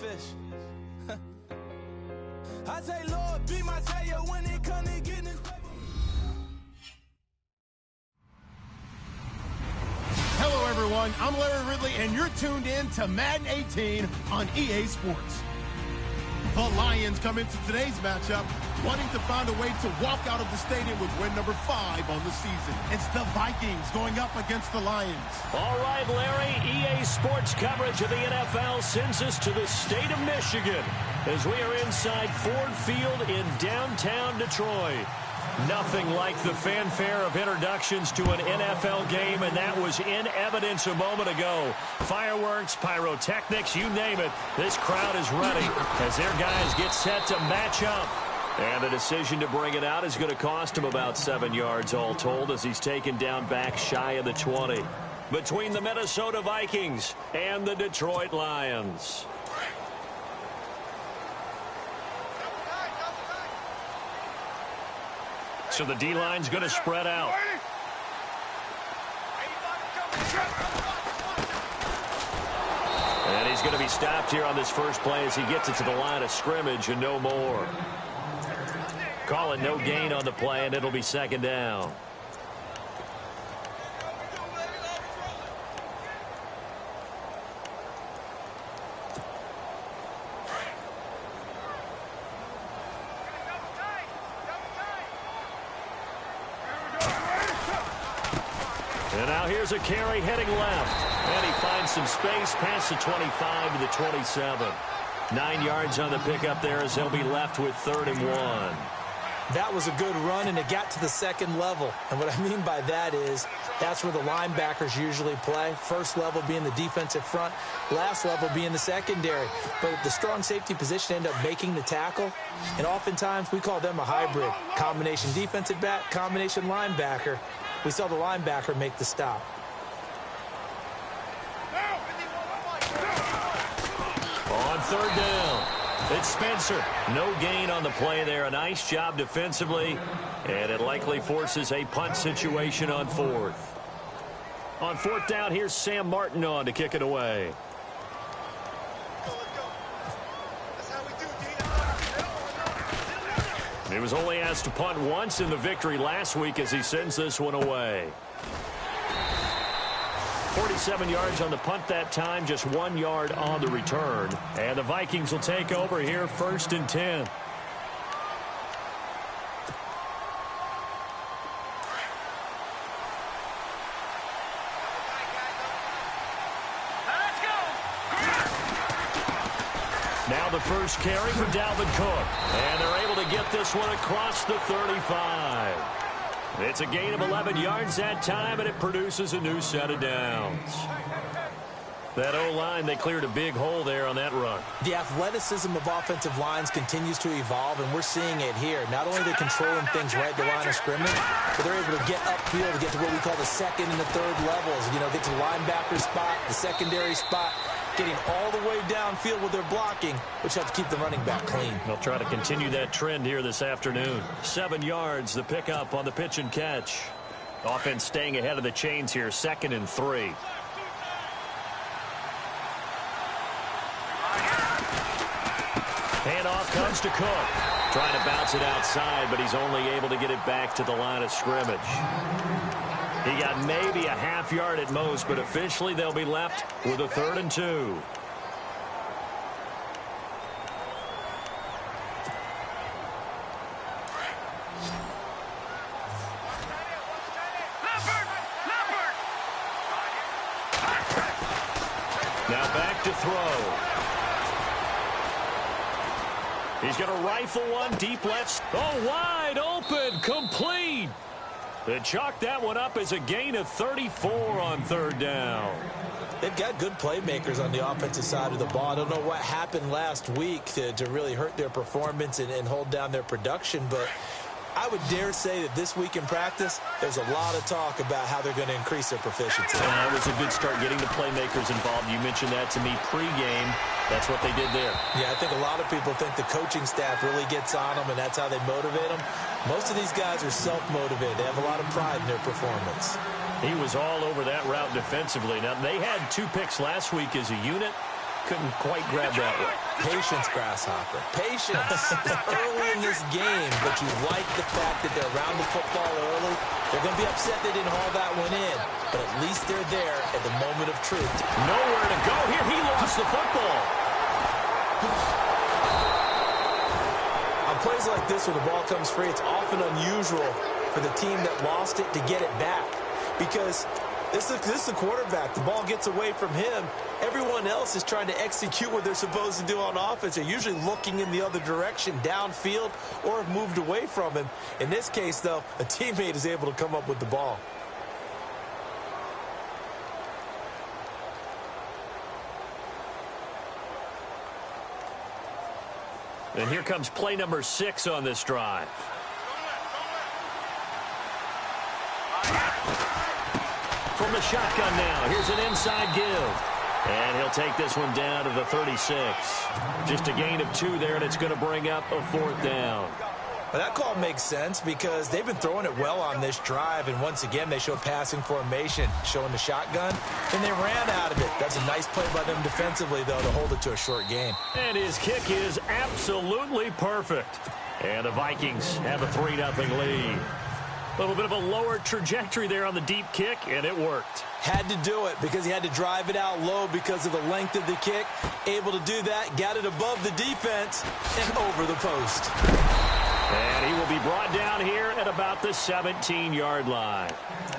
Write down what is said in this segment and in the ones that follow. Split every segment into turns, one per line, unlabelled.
fish. I say, Lord, be my savior when it comes to getting this paper.
Hello, everyone. I'm Larry Ridley, and you're tuned in to Madden 18 on EA Sports. The Lions come into today's matchup wanting to find a way to walk out of the stadium with win number 5 on the season. It's the Vikings going up against the Lions.
All right, Larry, EA Sports coverage of the NFL sends us to the state of Michigan as we are inside Ford Field in downtown Detroit. Nothing like the fanfare of introductions to an NFL game, and that was in evidence a moment ago. Fireworks, pyrotechnics, you name it. This crowd is ready as their guys get set to match up. And the decision to bring it out is going to cost him about 7 yards all told as he's taken down back shy of the 20. Between the Minnesota Vikings and the Detroit Lions. So the D-line's going to spread out. And he's going to be stopped here on this first play as he gets it to the line of scrimmage and no more. Call it no gain on the play, and it'll be second down. And now here's a carry heading left. And he finds some space past the 25 to the 27. 9 yards on the pickup there as they'll be left with 3rd and 1.
That was a good run, and it got to the second level. And what I mean by that is that's where the linebackers usually play. First level being the defensive front, last level being the secondary. But the strong safety position ended up making the tackle. And oftentimes we call them a hybrid. Combination defensive back, combination linebacker. We saw the linebacker make the stop.
On 3rd down, it's Spencer. No gain on the play there. A nice job defensively, and it likely forces a punt situation on 4th. On 4th down, here's Sam Martin on to kick it away. He was only asked to punt once in the victory last week as he sends this one away. 47 yards on the punt that time, just 1 yard on the return. And the Vikings will take over here 1st and 10. Now the first carry for Dalvin Cook. And they're able to get this one across the 35. It's a gain of 11 yards that time, and it produces a new set of downs. That O-line, they cleared a big hole there on that run.
The athleticism of offensive lines continues to evolve, and we're seeing it here. Not only are they controlling things right at the line of scrimmage, but they're able to get upfield to get to what we call the 2nd and the 3rd levels. You know, get to the linebacker spot, the secondary spot, getting all the way downfield with their blocking, which helps keep the running back clean.
They'll try to continue that trend here this afternoon. 7 yards, the pickup on the pitch and catch. Offense staying ahead of the chains here, 2nd and 3. Handoff comes to Cook. Trying to bounce it outside, but he's only able to get it back to the line of scrimmage. He got maybe a half yard at most, but officially they'll be left with a 3rd and 2. Now back to throw. He's going to rifle one deep left. Oh, wide open, complete. They chalk that one up as a gain of 34 on 3rd down.
They've got good playmakers on the offensive side of the ball. I don't know what happened last week to really hurt their performance and hold down their production, but I would dare say that this week in practice, there's a lot of talk about how they're going to increase their proficiency.
It was a good start getting the playmakers involved. You mentioned that to me pregame. That's what they did there.
Yeah, I think a lot of people think the coaching staff really gets on them, and that's how they motivate them. Most of these guys are self-motivated. They have a lot of pride in their performance.
He was all over that route defensively. Now, they had 2 picks last week as a unit. couldn't quite grab that one.
Patience, Grasshopper. Patience. Early in this game, but you like the fact that they're around the football early. They're going to be upset they didn't haul that one in, but at least they're there at the moment of truth.
Nowhere to go here. He lost the football.
On plays like this where the ball comes free, it's often unusual for the team that lost it to get it back because this is the quarterback. The ball gets away from him. Everyone else is trying to execute what they're supposed to do on offense. They're usually looking in the other direction, downfield, or have moved away from him. In this case, though, a teammate is able to come up with the ball.
And here comes play number 6 on this drive. From the shotgun now, here's an inside give. And he'll take this one down to the 36. Just a gain of 2 there, and it's going to bring up a 4th down.
Well, that call makes sense because they've been throwing it well on this drive, and once again, they showed passing formation, showing the shotgun, and they ran out of it. That's a nice play by them defensively, though, to hold it to a short gain.
And his kick is absolutely perfect. And the Vikings have a 3-0 lead. A little bit of a lower trajectory there on the deep kick, and it worked.
Had to do it because he had to drive it out low because of the length of the kick. Able to do that, got it above the defense, and over the post.
And he will be brought down here at about the 17-yard line.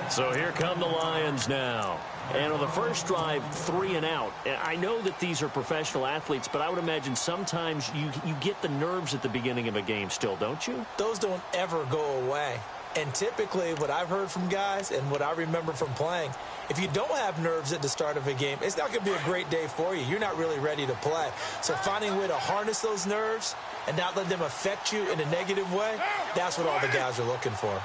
So here come the Lions now. And on the first drive, 3 and out. I know that these are professional athletes, but I would imagine sometimes you get the nerves at the beginning of a game still, don't you?
Those don't ever go away. And typically, what I've heard from guys and what I remember from playing, if you don't have nerves at the start of a game, it's not going to be a great day for you. You're not really ready to play. So finding a way to harness those nerves and not let them affect you in a negative way, that's what all the guys are looking for.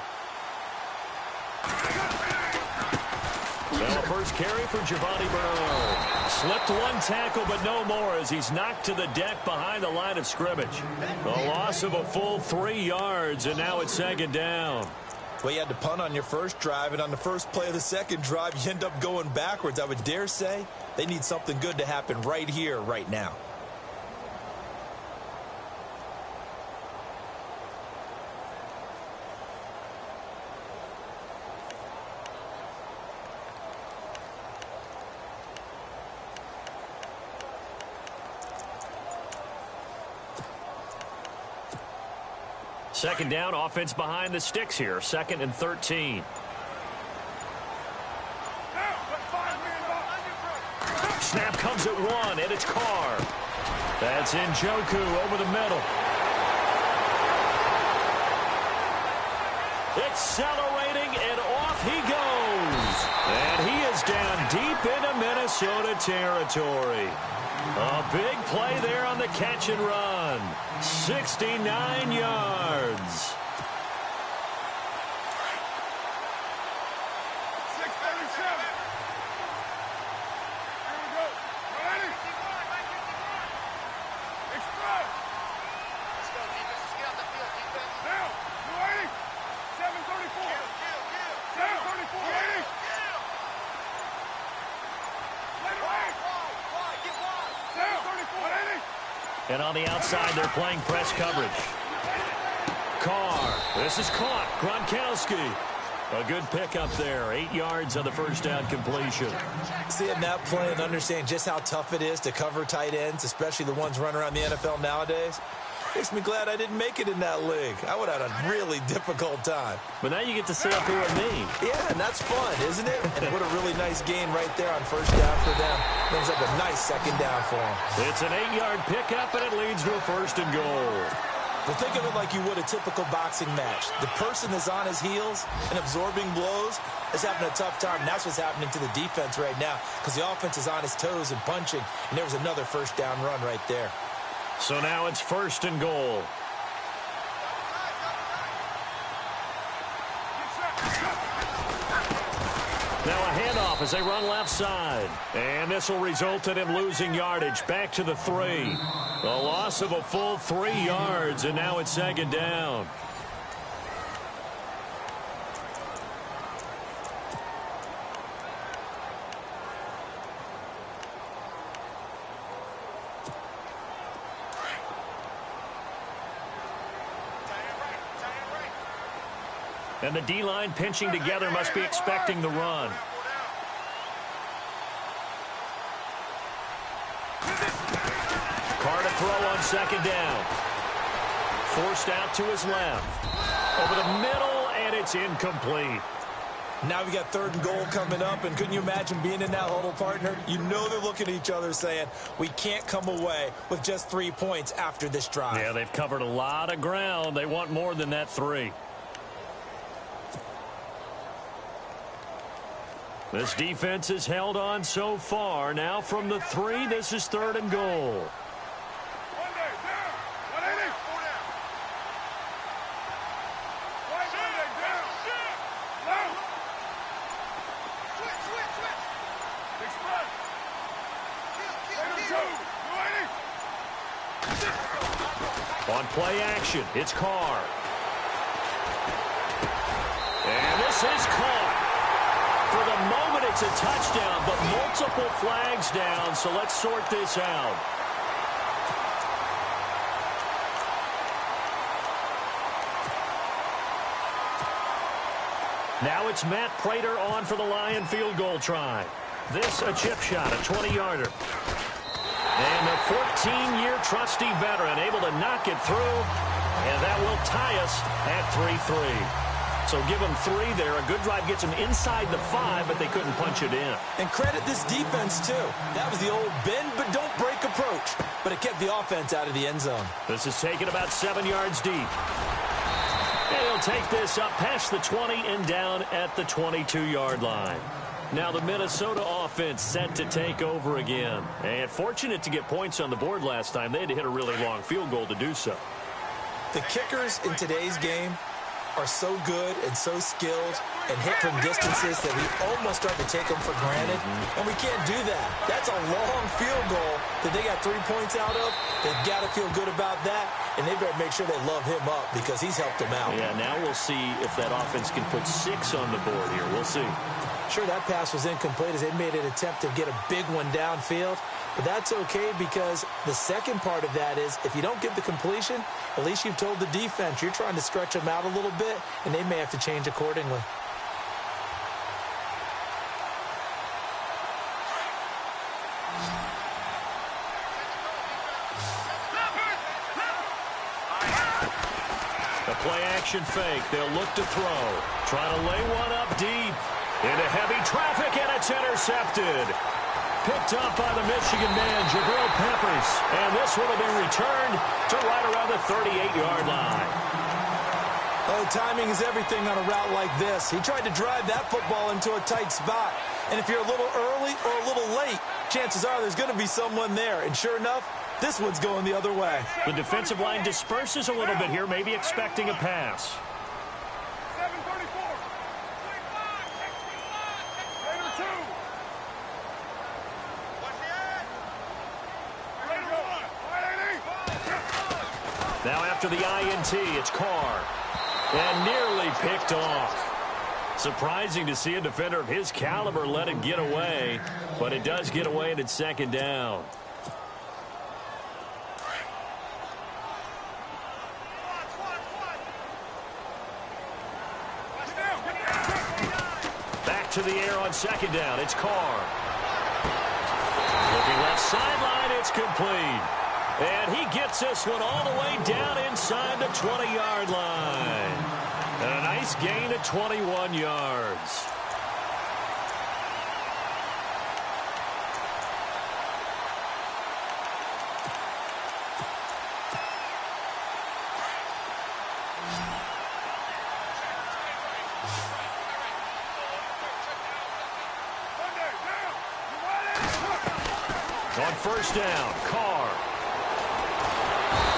Well, first carry for Giovanni Bernard. Slipped one tackle, but no more as he's knocked to the deck behind the line of scrimmage. A loss of a full 3 yards, and now it's 2nd down.
Well, you had to punt on your first drive, and on the first play of the second drive, you end up going backwards. I would dare say they need something good to happen right here, right now.
Second down, offense behind the sticks here. 2nd and 13. Snap comes at 1, and it's Carr. That's Njoku over the middle. Accelerating, and off he goes. And he is down deep into Minnesota territory. A big play there on the catch and run. 69 yards. And on the outside, they're playing press coverage. Carr. This is caught. Gronkowski. A good pickup there. 8 yards on the first down completion.
Seeing that play and understanding just how tough it is to cover tight ends, especially the ones running around the NFL nowadays, makes me glad I didn't make it in that league. I would have had a really difficult time.
But now you get to sit up here with me.
Yeah, and that's fun, isn't it? And what a really nice gain right there on first down for them. Brings up a nice 2nd down for them.
It's an 8-yard pickup, and it leads to a 1st and goal.
Well, think of it like you would a typical boxing match. The person is on his heels and absorbing blows is having a tough time. And that's what's happening to the defense right now because the offense is on his toes and punching. And there was another first down run right there.
So now it's 1st and goal. Now a handoff as they run left side. And this will result in him losing yardage back to the 3. A loss of a full 3 yards, and now it's 2nd down. And the D-line pinching together must be expecting the run. Carr to throw on second down. Forced out to his left. Over the middle, and it's incomplete.
Now we got 3rd and goal coming up, and couldn't you imagine being in that huddle, partner? You know they're looking at each other saying, we can't come away with just 3 points after this drive.
Yeah, they've covered a lot of ground. They want more than that 3. This defense has held on so far. Now from the 3, this is 3rd and goal. On play action, it's Carr. And this is caught. For the moment, it's a touchdown, but multiple flags down, so let's sort this out. Now it's Matt Prater on for the Lion field goal try. This a chip shot, a 20-yarder. And the 14-year trusty veteran able to knock it through, and that will tie us at 3-3. So give them 3 there. A good drive gets them inside the 5, but they couldn't punch it in.
And credit this defense, too. That was the old bend but don't break approach, but it kept the offense out of the end zone.
This is taken about 7 yards deep. And he'll take this up past the 20 and down at the 22-yard line. Now the Minnesota offense set to take over again. And fortunate to get points on the board last time. They had to hit a really long field goal to do so.
The kickers in today's game are so good and so skilled and hit from distances that we almost start to take them for granted. And we can't do that. That's a long field goal that they got 3 points out of. They've got to feel good about that. And they better make sure they love him up because he's helped them out.
Yeah, now we'll see if that offense can put 6 on the board here. We'll see.
Sure, that pass was incomplete as they made an attempt to get a big one downfield. But that's okay because the second part of that is if you don't get the completion, at least you've told the defense you're trying to stretch them out a little bit, and they may have to change accordingly.
The play-action fake. They'll look to throw. Try to lay one up deep. Into heavy traffic, and it's intercepted. Picked up by the Michigan man, Jabril Peppers. And this one will be returned to right around the 38-yard line.
Oh, timing is everything on a route like this. He tried to drive that football into a tight spot. And if you're a little early or a little late, chances are there's going to be someone there. And sure enough, this one's going the other way.
The defensive line disperses a little bit here, maybe expecting a pass. Now after the INT, it's Carr. And nearly picked off. Surprising to see a defender of his caliber let it get away. But it does get away and it's second down. Back to the air on second down. It's Carr. Looking left sideline, it's complete. And he gets this one all the way down inside the 20-yard line. And a nice gain of 21 yards. On first down, Carr.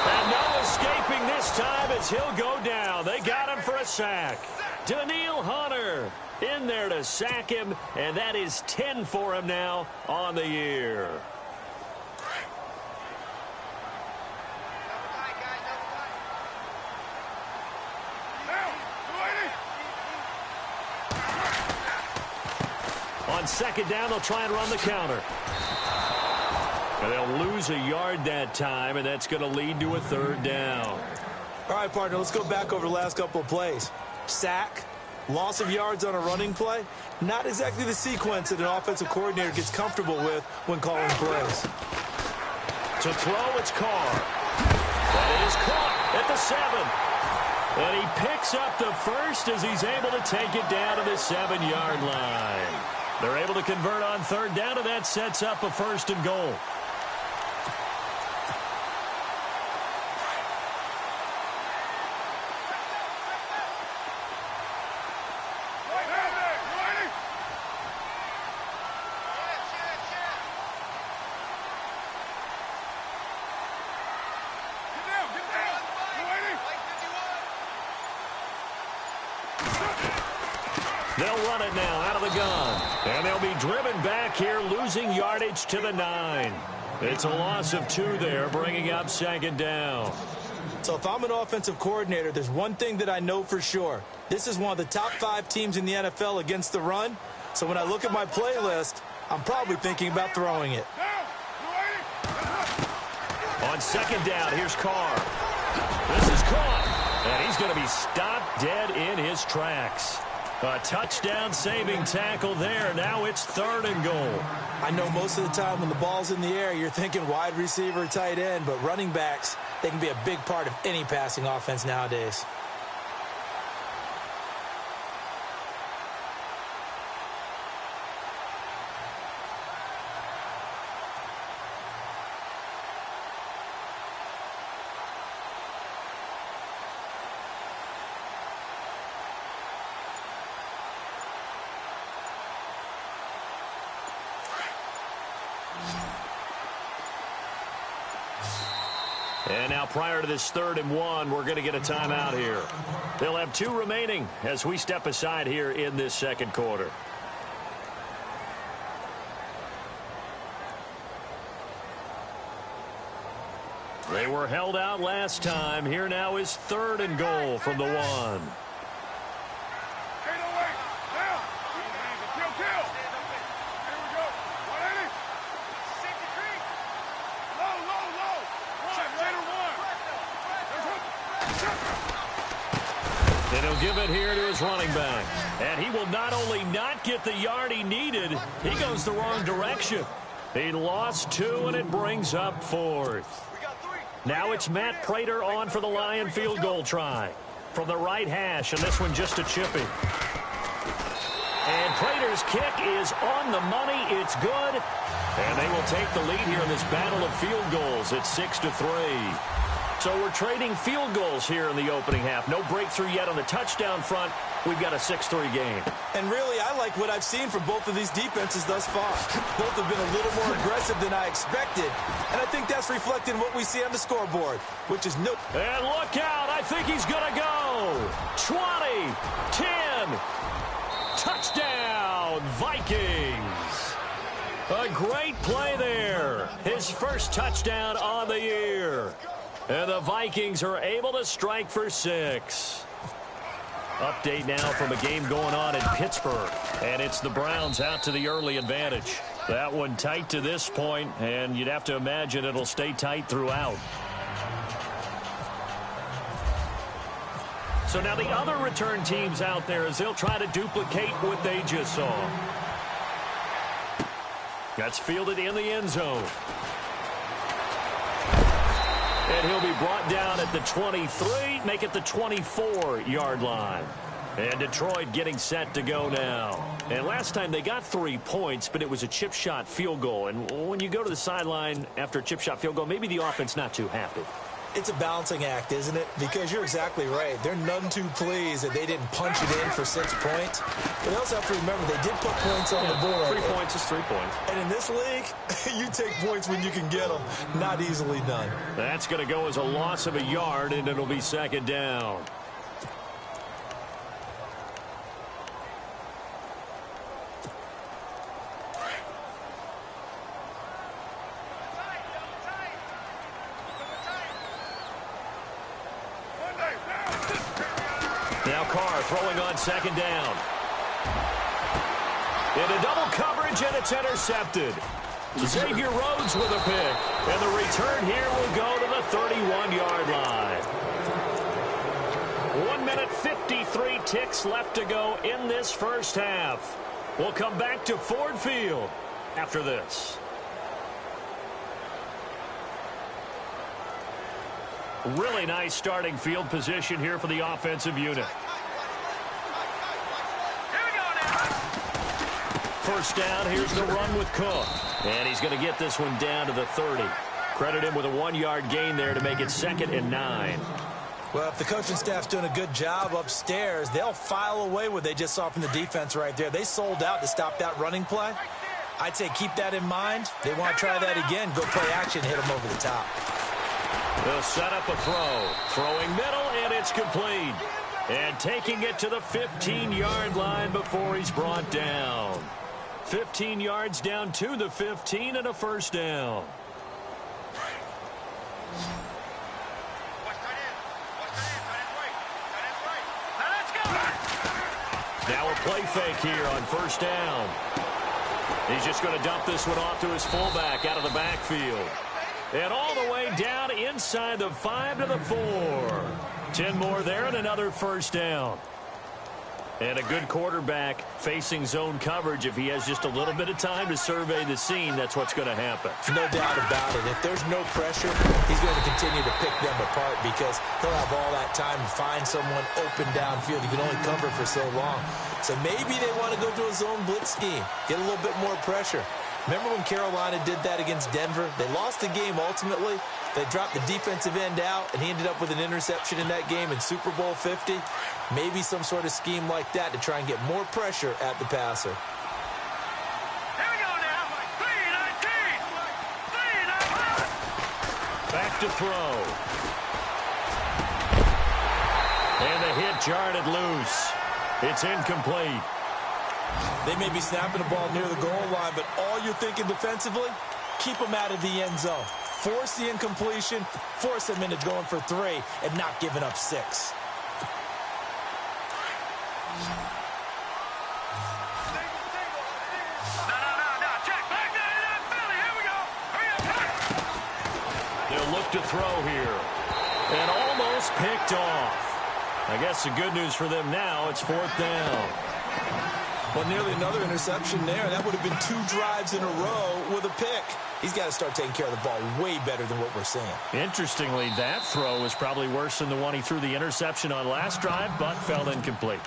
And no escaping this time as he'll go down. They got him for a sack. Daniil Hunter in there to sack him, and that is 10 for him now on the year. On second down, they'll try and run the counter. And they'll lose a yard that time, and that's going to lead to a third down.
All right, partner, let's go back over the last couple of plays. Sack, Loss of yards on a running play, not exactly the sequence that an offensive coordinator gets comfortable with when calling plays.
To throw, it's Carr. That is caught at the 7. And he picks up the first as he's able to take it down to the 7-yard line. They're able to convert on third down, and that sets up a 1st and goal. They'll run it now out of the gun. And they'll be driven back here, losing yardage to the 9. It's a loss of 2 there, bringing up 2nd down.
So if I'm an offensive coordinator, there's one thing that I know for sure. This is one of the top 5 teams in the NFL against the run. So when I look at my playlist, I'm probably thinking about throwing it.
On 2nd down, here's Carr. This is caught. And he's going to be stopped dead in his tracks. A touchdown-saving tackle there. Now it's 3rd and goal.
I know most of the time when the ball's in the air, you're thinking wide receiver, tight end, but running backs, they can be a big part of any passing offense nowadays.
And now prior to this 3rd and 1, we're going to get a timeout here. They'll have 2 remaining as we step aside here in this 2nd quarter. They were held out last time. Here now is 3rd and goal from the 1. And he'll give it here to his running back. And he will not only not get the yard he needed, he goes the wrong direction. He lost 2, and it brings up 4th. Now it's Matt Prater on for the Lion field goal try. From the right hash, and this one just a chippy. And Prater's kick is on the money. It's good. And they will take the lead here in this battle of field goals at 6-3. So we're trading field goals here in the opening half. No breakthrough yet on the touchdown front. We've got a 6-3 game.
And really, I like what I've seen from both of these defenses thus far. Both have been a little more aggressive than I expected. And I think that's reflected in what we see on the scoreboard, which is no.
And look out. I think he's going to go. 20, 10, touchdown, Vikings. A great play there. His first touchdown on the year. And the Vikings are able to strike for 6. Update now from a game going on in Pittsburgh. And it's the Browns out to the early advantage. That one tight to this point, and you'd have to imagine it'll stay tight throughout. So now the other return teams out there as they'll try to duplicate what they just saw. That's fielded in the end zone. And he'll be brought down at the 23, make it the 24-yard line. And Detroit getting set to go now. And last time they got 3 points, but it was a chip shot field goal. And when you go to the sideline after a chip shot field goal, maybe the offense not too happy.
It's a balancing act, isn't it? Because you're exactly right. They're none too pleased that they didn't punch it in for 6 points. But they also have to remember they did put points on the board.
3 points is 3 points.
And in this league, you take points when you can get them. Not easily done.
That's going to go as a loss of a yard, and it'll be 2nd down. Now Carr throwing on 2nd down. Into double coverage, and it's intercepted. Xavier Rhodes with a pick. And the return here will go to the 31-yard line. 1 minute 53 ticks left to go in this first half. We'll come back to Ford Field after this. Really nice starting field position here for the offensive unit. First down, here's the run with Cook. And he's going to get this one down to the 30. Credit him with a 1-yard gain there to make it 2nd and 9.
Well, if the coaching staff's doing a good job upstairs, they'll file away what they just saw from the defense right there. They sold out to stop that running play. I'd say keep that in mind. They want to try that again. Go play action, hit them over the top.
They'll set up a throw. Throwing middle, and it's complete. And taking it to the 15-yard line before he's brought down. 15 yards down to the 15 and a first down. Now a play fake here on first down. He's just going to dump this one off to his fullback out of the backfield. And all the way down inside the 5 to the 4. 10 more there and another first down. And a good quarterback facing zone coverage. If he has just a little bit of time to survey the scene, that's what's going to happen.
No doubt about it. If there's no pressure, he's going to continue to pick them apart because he'll have all that time to find someone open downfield. He can only cover for so long. So maybe they want to go to a zone blitz scheme, get a little bit more pressure. Remember when Carolina did that against Denver? They lost the game ultimately. They dropped the defensive end out, and he ended up with an interception in that game in Super Bowl 50. Maybe some sort of scheme like that to try and get more pressure at the passer.
Here we go now. 3-19.
Back to throw. And the hit jarred it loose. It's incomplete.
They may be snapping the ball near the goal line, but all you're thinking defensively, keep them out of the end zone. Force the incompletion, force them into going for 3, and not giving up 6.
They'll look to throw here. And almost picked off. I guess the good news for them now, it's 4th down.
Well, nearly another interception there. That would have been 2 drives in a row with a pick. He's got to start taking care of the ball way better than what we're seeing.
Interestingly, that throw was probably worse than the one he threw the interception on last drive, but fell incomplete.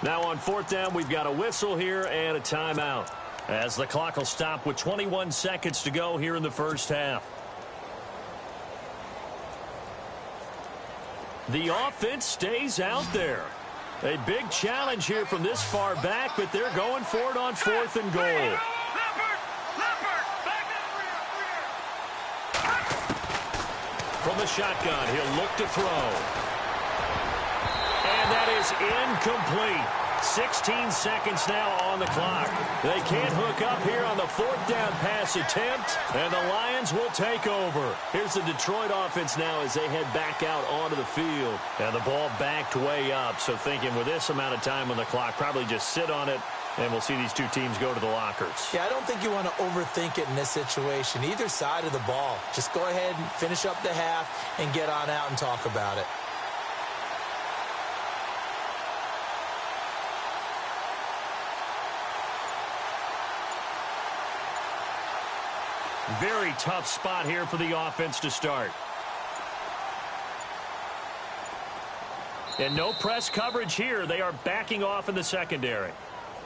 Now on 4th down, we've got a whistle here and a timeout, as the clock will stop with 21 seconds to go here in the first half. The offense stays out there. A big challenge here from this far back, but they're going for it on 4th and goal. From the shotgun, he'll look to throw. And that is incomplete. 16 seconds now on the clock. They can't hook up here on the 4th down pass attempt, and the Lions will take over. Here's the Detroit offense now as they head back out onto the field. And the ball backed way up, so thinking with this amount of time on the clock, probably just sit on it, and we'll see these two teams go to the lockers.
Yeah, I don't think you want to overthink it in this situation. Either side of the ball. Just go ahead and finish up the half and get on out and talk about it.
Very tough spot here for the offense to start. And no press coverage here. They are backing off in the secondary.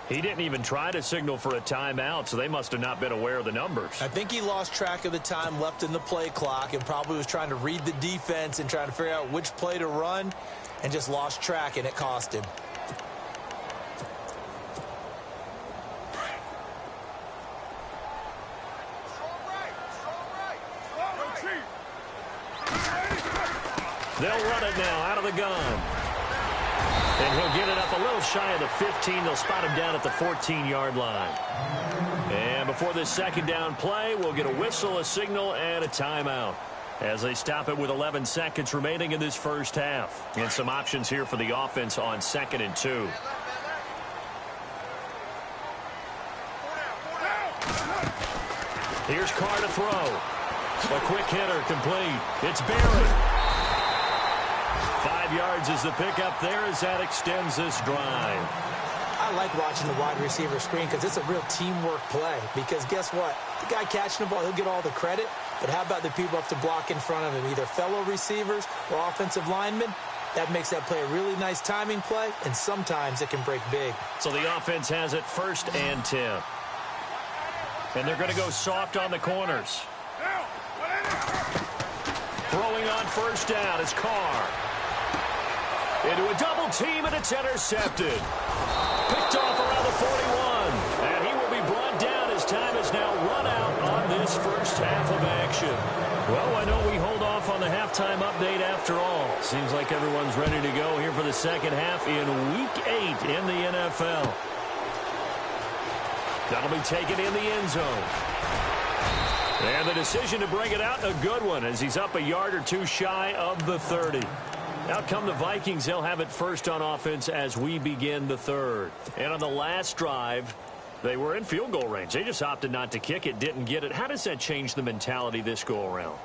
He didn't even try to signal for a timeout, so they must have not been aware of the numbers.
I think he lost track of the time left in the play clock and probably was trying to read the defense and trying to figure out which play to run and just lost track, and it cost him.
They'll run it now out of the gun. And he'll get it up a little shy of the 15. They'll spot him down at the 14-yard line. And before this second down play, we'll get a whistle, a signal, and a timeout as they stop it with 11 seconds remaining in this first half. And some options here for the offense on 2nd and 2. Here's Carr to throw. A quick hitter complete. It's Barrett. 5 5 yards is the pickup there as that extends this drive.
I like watching the wide receiver screen because it's a real teamwork play. Because guess what? The guy catching the ball, he'll get all the credit. But how about the people up to block in front of him, either fellow receivers or offensive linemen? That makes that play a really nice timing play, and sometimes it can break big.
So the offense has it 1st and 10. And they're going to go soft on the corners. Throwing on 1st down is Carr. Into a double team, and it's intercepted. Picked off around the 41. And he will be brought down as time is now run out on this first half of action. Well, I know we hold off on the halftime update after all. Seems like everyone's ready to go here for the second half in Week 8 in the NFL. That'll be taken in the end zone. And the decision to bring it out, a good one, as he's up a yard or two shy of the 30. Out come the Vikings. They'll have it first on offense as we begin the third. And on the last drive, they were in field goal range. They just opted not to kick it, didn't get it. How does that change the mentality this go-around?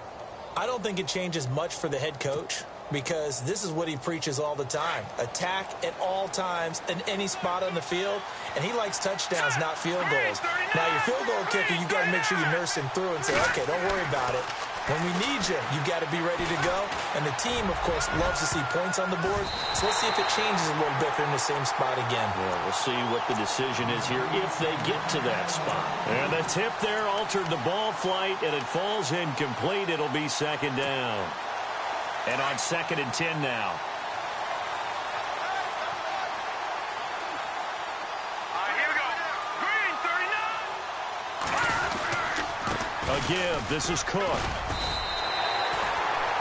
I don't think it changes much for the head coach, because this is what he preaches all the time. Attack at all times in any spot on the field, and he likes touchdowns, not field goals. Now, your field goal kicker, you got to make sure you nurse him through and say, okay, don't worry about it. When we need you, you got to be ready to go. And the team, of course, loves to see points on the board. So let's see if it changes a little bit. They're in the same spot again.
Well, we'll see what the decision is here if they get to that spot. And the tip there altered the ball flight, and it falls incomplete. It'll be 2nd down. And on 2nd and 10 now.
Here we go. Green, 39.
A give. This is Cook.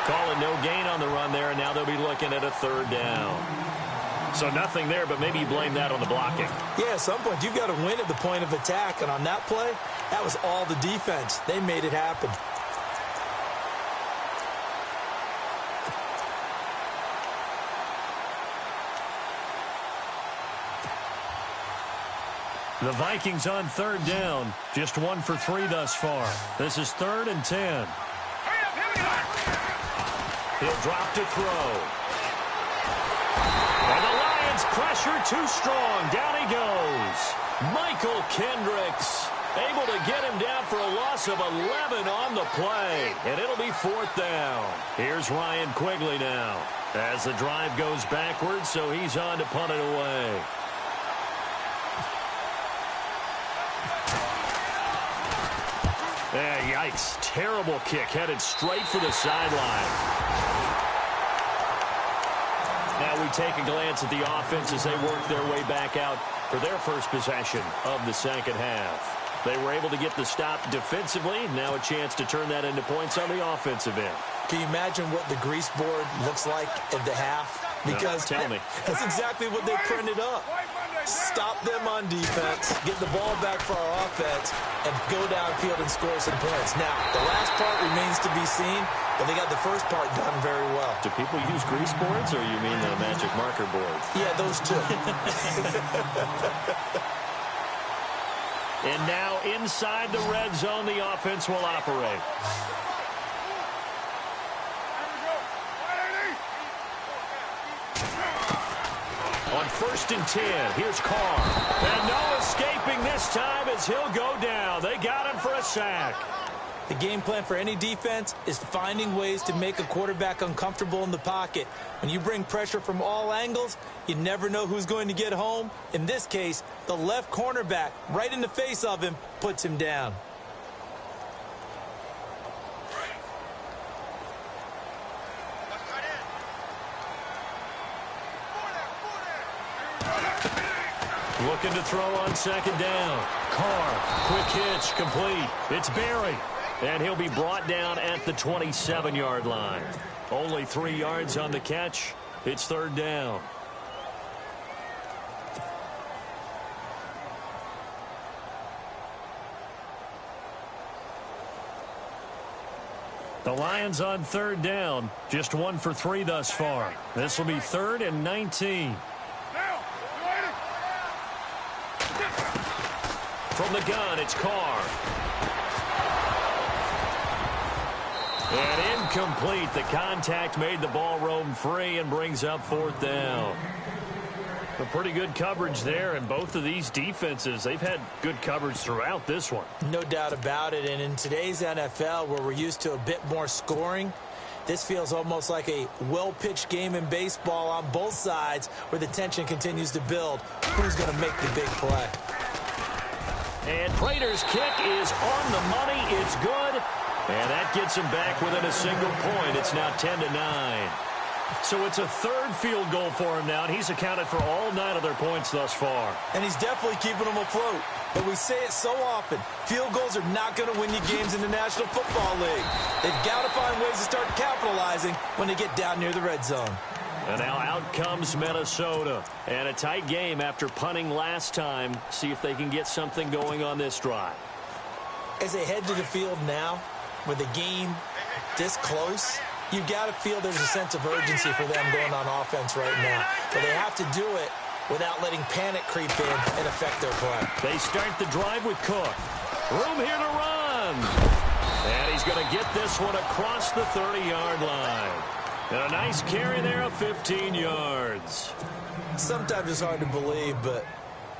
Calling no gain on the run there, and now they'll be looking at a 3rd down. So nothing there, but maybe you blame that on the blocking.
Yeah, at some point, you've got to win at the point of attack. And on that play, that was all the defense. They made it happen.
The Vikings on 3rd down. Just 1 for 3 thus far. This is 3rd and 10. He'll drop to throw. And the Lions pressure too strong. Down he goes. Michael Kendricks able to get him down for a loss of 11 on the play. And it'll be 4th down. Here's Ryan Quigley now as the drive goes backwards, so he's on to punt it away. Yikes. Terrible kick headed straight for the sideline. Now we take a glance at the offense as they work their way back out for their first possession of the second half. They were able to get the stop defensively. Now a chance to turn that into points on the offensive end.
Can you imagine what the grease board looks like at the half? Because
no, tell me.
That's exactly what they printed up. Stop them on defense, get the ball back for our offense, and go downfield and score some points. Now, the last part remains to be seen, but they got the first part done very well.
Do people use grease boards, or you mean the magic marker board?
Yeah, those two.
And now inside the red zone, the offense will operate. On 1st and 10, here's Carr. And no escaping this time as he'll go down. They got him for a sack.
The game plan for any defense is finding ways to make a quarterback uncomfortable in the pocket. When you bring pressure from all angles, you never know who's going to get home. In this case, the left cornerback, right in the face of him, puts him down.
Looking to throw on 2nd down. Carr, quick hitch, complete. It's Berry. And he'll be brought down at the 27-yard line. Only 3 yards on the catch. It's 3rd down. The Lions on 3rd down. Just 1 for 3 thus far. This will be 3rd and 19. From the gun, it's Carr. And incomplete. The contact made the ball roam free and brings up 4th down. A pretty good coverage there, and both of these defenses, they've had good coverage throughout this one.
No doubt about it, and in today's NFL, where we're used to a bit more scoring, this feels almost like a well-pitched game in baseball on both sides where the tension continues to build. Who's going to make the big play?
And Prater's kick is on the money. It's good, and that gets him back within a single point. It's now 10-9. So it's a 3rd field goal for him now, and he's accounted for all 9 of their points thus far.
And he's definitely keeping them afloat. But we say it so often, field goals are not going to win you games in the National Football League. They've got to find ways to start capitalizing when they get down near the red zone.
And now out comes Minnesota. And a tight game after punting last time. See if they can get something going on this drive.
As they head to the field now, with the game this close, you've got to feel there's a sense of urgency for them going on offense right now. But they have to do it without letting panic creep in and affect their play.
They start the drive with Cook. Room here to run. And he's going to get this one across the 30-yard line. And a nice carry there of 15 yards.
Sometimes it's hard to believe, but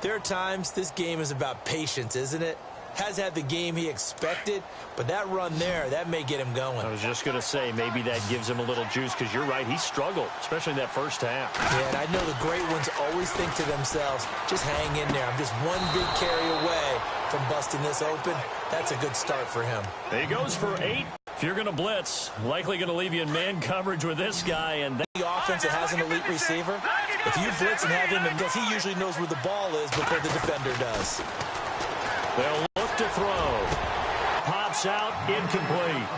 there are times this game is about patience, isn't it? Has had the game he expected, but that run there, that may get him going.
I was just going to say, maybe that gives him a little juice, because you're right, he struggled, especially in that first half.
Yeah, and I know the great ones always think to themselves, just hang in there. I'm just one big carry away from busting this open. That's a good start for him.
He goes for 8. If you're going to blitz, likely going to leave you in man coverage with this guy. And
the offense that has an elite receiver, if you blitz and have him, because he usually knows where the ball is before the defender does.
They'll look to throw. Pops out, incomplete.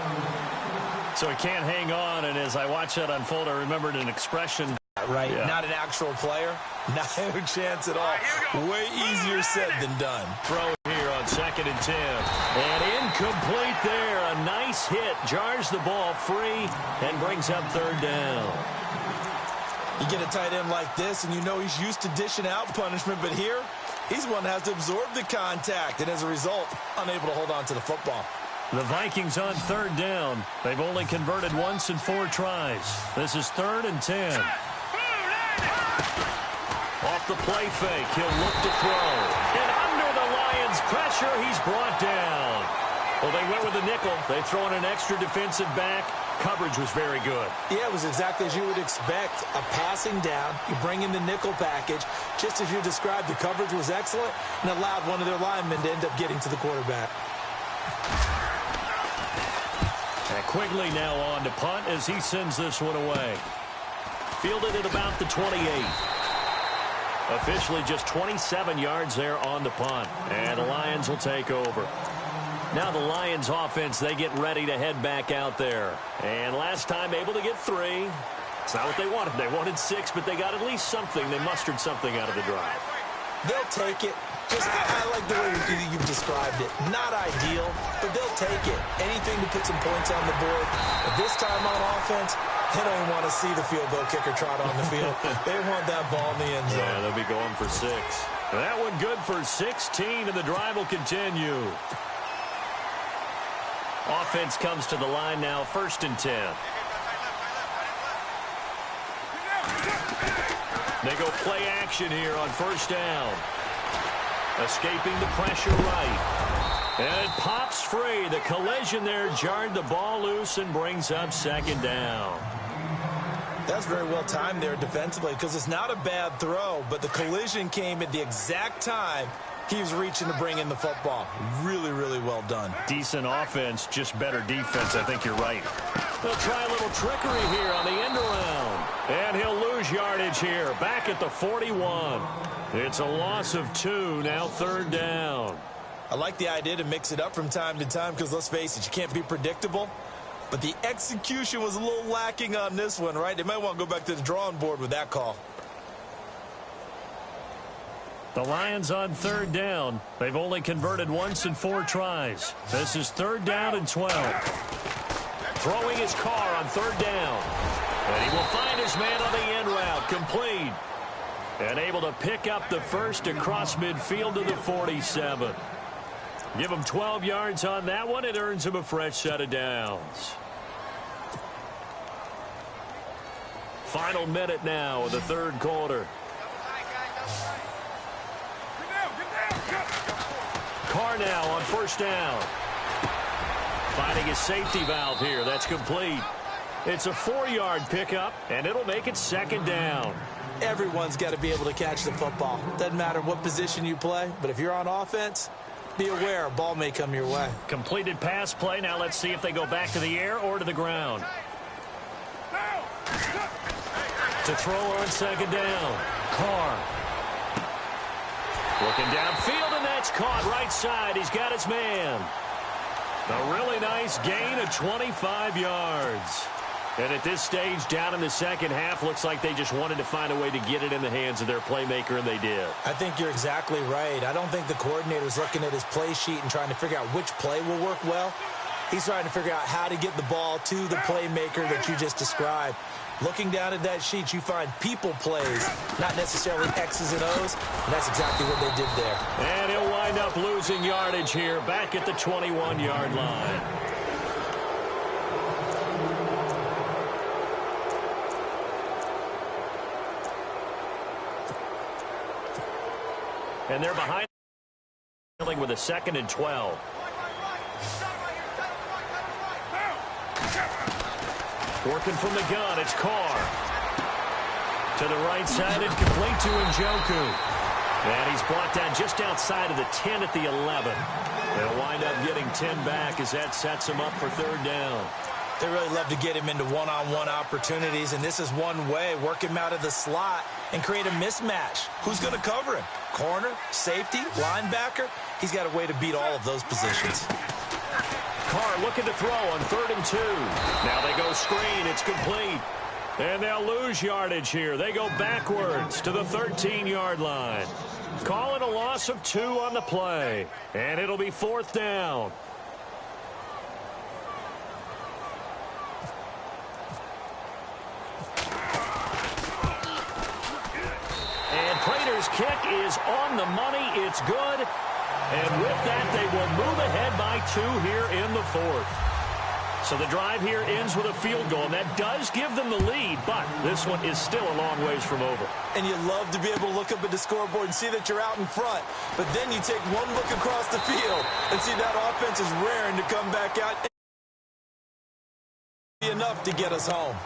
So he can't hang on, and as I watch that unfold, I remembered an expression.
Right, yeah. Not an actual player. Not a chance at all. Way easier said than done.
Throw here on 2nd and 10. And incomplete there. A nice hit. Jars the ball free and brings up 3rd down.
You get a tight end like this, and you know he's used to dishing out punishment, but here, he's one that has to absorb the contact, and as a result, unable to hold on to the football.
The Vikings on 3rd down. They've only converted once in 4 tries. This is 3rd and 10. Off the play fake, he'll look to throw. And under the Lions' pressure, he's brought down. Well, they went with the nickel. They throw in an extra defensive back. Coverage was very good.
Yeah, it was exactly as you would expect. A passing down, you bring in the nickel package. Just as you described, the coverage was excellent and allowed one of their linemen to end up getting to the quarterback.
And Quigley now on to punt as he sends this one away. Fielded at about the 28. Officially just 27 yards there on the punt. And the Lions will take over. Now the Lions offense, they get ready to head back out there. And last time able to get 3. It's not what they wanted. They wanted 6, but they got at least something. They mustered something out of the drive.
They'll take it. I like the way you've described it. Not ideal, but they'll take it. Anything to put some points on the board. But this time on offense, they don't even want to see the field goal kicker trot on the field. They want that ball in the end zone.
Yeah, they'll be going for 6. That one good for 16, and the drive will continue. Offense comes to the line now, 1st and 10. They go play action here on 1st down. Escaping the pressure right. And it pops free. The collision there jarred the ball loose and brings up 2nd down.
That's very well timed there defensively, because it's not a bad throw, but the collision came at the exact time he was reaching to bring in the football. Really, really well done.
Decent offense, just better defense. I think you're right. They'll try a little trickery here on the end around. And he'll lose yardage here. Back at the 41. It's a loss of 2, now 3rd down.
I like the idea to mix it up from time to time, because let's face it, you can't be predictable. But the execution was a little lacking on this one, right? They might want to go back to the drawing board with that call.
The Lions on 3rd down. They've only converted once in 4 tries. This is 3rd down and 12. Throwing his car on 3rd down. And he will find his man on the end route. Complete. And able to pick up the first across midfield to the 47. Give him 12 yards on that one. It earns him a fresh set of downs. Final minute now of the third quarter. Carr now on first down. Finding his safety valve here. That's complete. It's a 4-yard pickup, and it'll make it second down.
Everyone's got to be able to catch the football. Doesn't matter what position you play, but if you're on offense, be aware a ball may come your way.
Completed pass play. Now let's see if they go back to the air or to the ground. To throw on second down. Carr. Looking downfield, and that's caught right side. He's got his man. A really nice gain of 25 yards. And at this stage, down in the second half, looks like they just wanted to find a way to get it in the hands of their playmaker, and they did.
I think you're exactly right. I don't think the coordinator's looking at his play sheet and trying to figure out which play will work well. He's trying to figure out how to get the ball to the playmaker that you just described. Looking down at that sheet, you find people plays, not necessarily X's and O's, and that's exactly what they did there.
And he'll wind up losing yardage here, back at the 21-yard line. And they're behind with a 2nd and 12. Working from the gun, it's Carr. To the right side, and complete to Njoku. And he's brought down just outside of the 10 at the 11. They'll wind up getting 10 back as that sets him up for third down.
They really love to get him into one-on-one opportunities, and this is one way. Work him out of the slot and create a mismatch. Who's going to cover him? Corner, safety, linebacker? He's got a way to beat all of those positions.
Carr looking to throw on 3rd and 2. Now they go screen. It's complete. And they'll lose yardage here. They go backwards to the 13-yard line. Calling a loss of 2 on the play. And it'll be 4th down. And Prater's kick is on the money. It's good. And with that, they will move ahead by 2 here in the 4th. So the drive here ends with a field goal, and that does give them the lead, but this one is still a long ways from over.
And you love to be able to look up at the scoreboard and see that you're out in front, but then you take one look across the field and see that offense is raring to come back out. Enough to get us home.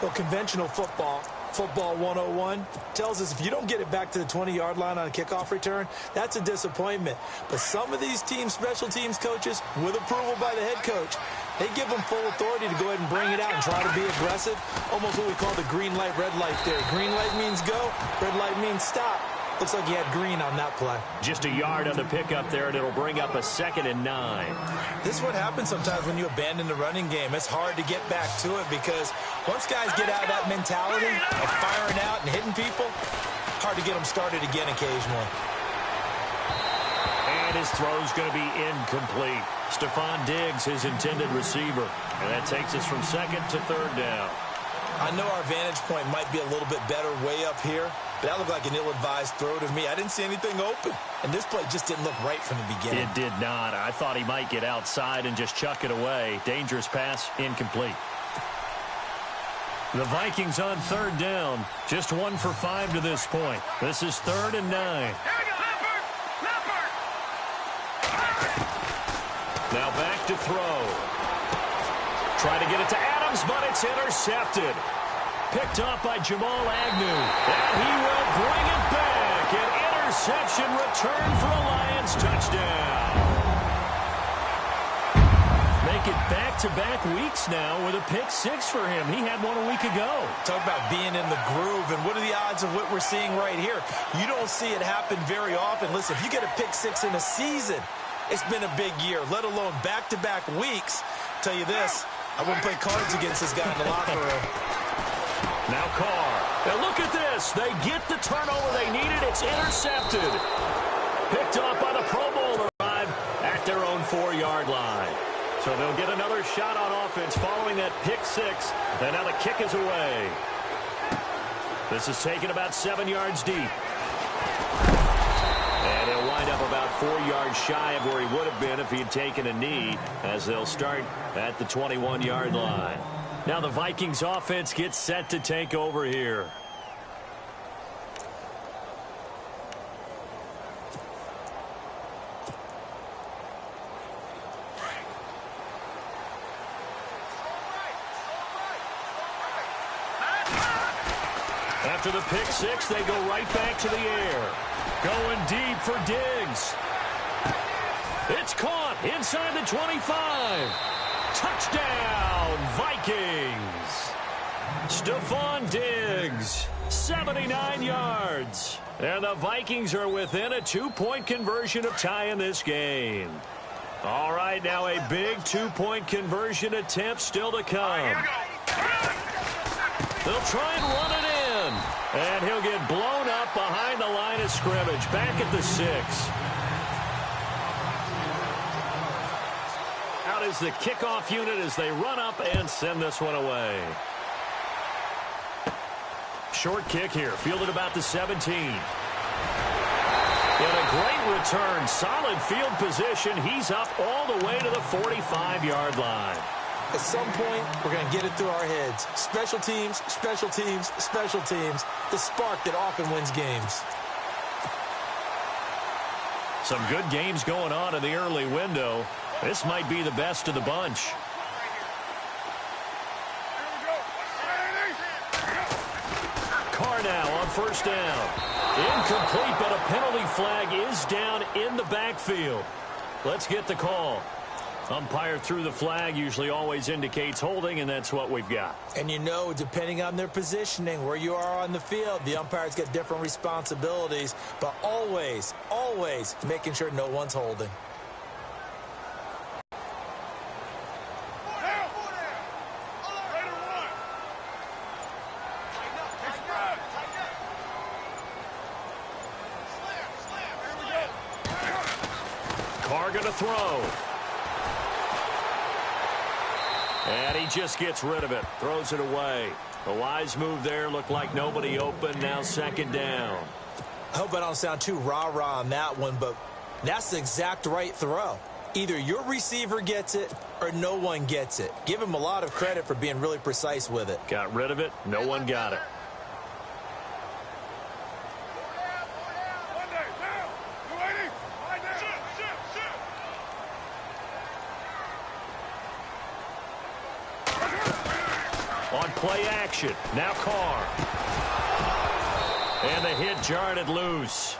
Well, conventional football 101, tells us if you don't get it back to the 20-yard line on a kickoff return, that's a disappointment. But some of these teams, special teams coaches, with approval by the head coach, they give them full authority to go ahead and bring it out and try to be aggressive. Almost what we call the green light, red light theory. Green light means go, red light means stop. Looks like he had green on that play.
Just a yard on the pickup there, and it'll bring up a 2nd and 9.
This is what happens sometimes when you abandon the running game. It's hard to get back to it because once guys get out of that mentality of firing out and hitting people, hard to get them started again occasionally.
And his throw's going to be incomplete. Stephon Diggs, his intended receiver. And that takes us from 2nd to 3rd down.
I know our vantage point might be a little bit better way up here, but that looked like an ill-advised throw to me. I didn't see anything open, and this play just didn't look right from the beginning.
It did not. I thought he might get outside and just chuck it away. Dangerous pass, incomplete. The Vikings on 3rd down. Just 1 for 5 to this point. This is 3rd and 9. Now back to throw. Try to get it to Adams, but it's intercepted. Picked off by Jamal Agnew. And he will bring it back. An interception return for a Lions touchdown. Make it back-to-back weeks now with a pick 6 for him. He had one a week ago.
Talk about being in the groove, and what are the odds of what we're seeing right here? You don't see it happen very often. Listen, if you get a pick 6 in a season, it's been a big year, let alone back-to-back weeks. Tell you this, I wouldn't play cards against this guy in the locker room.
Now Carr. Now look at this. They get the turnover they needed. It's intercepted. Picked off by the Pro Bowler at their own 4-yard line. So they'll get another shot on offense following that pick 6. And now the kick is away. This is taken about 7 yards deep. And he'll wind up about 4 yards shy of where he would have been if he had taken a knee, as they'll start at the 21-yard line. Now the Vikings offense gets set to take over here. After the pick six, they go right back to the air. Going deep for Diggs. It's caught inside the 25. Touchdown, Vikings. Stephon Diggs, 79 yards. And the Vikings are within a 2-point conversion of tying this game. All right, now a big 2-point conversion attempt still to come. They'll try and run it in. And he'll get blown up behind the line of scrimmage, back at the 6. Out is the kickoff unit as they run up and send this one away. Short kick here, fielded about the 17. And a great return, solid field position. He's up all the way to the 45-yard line.
At some point, we're going to get it through our heads. Special teams, special teams, special teams. The spark that often wins games.
Some good games going on in the early window. This might be the best of the bunch. Carr now on first down. Incomplete, but a penalty flag is down in the backfield. Let's get the call. Umpire threw the flag, usually always indicates holding, and that's what we've got.
And you know, depending on their positioning, where you are on the field, the umpire's got different responsibilities, but always, always making sure no one's holding.
Carr gonna throw. And he just gets rid of it, throws it away. A wise move there, looked like nobody open, now second down.
I hope I don't sound too rah-rah on that one, but that's the exact right throw. Either your receiver gets it or no one gets it. Give him a lot of credit for being really precise with it.
Got rid of it, no one got it. On play action, now Carr. And the hit jarred it loose.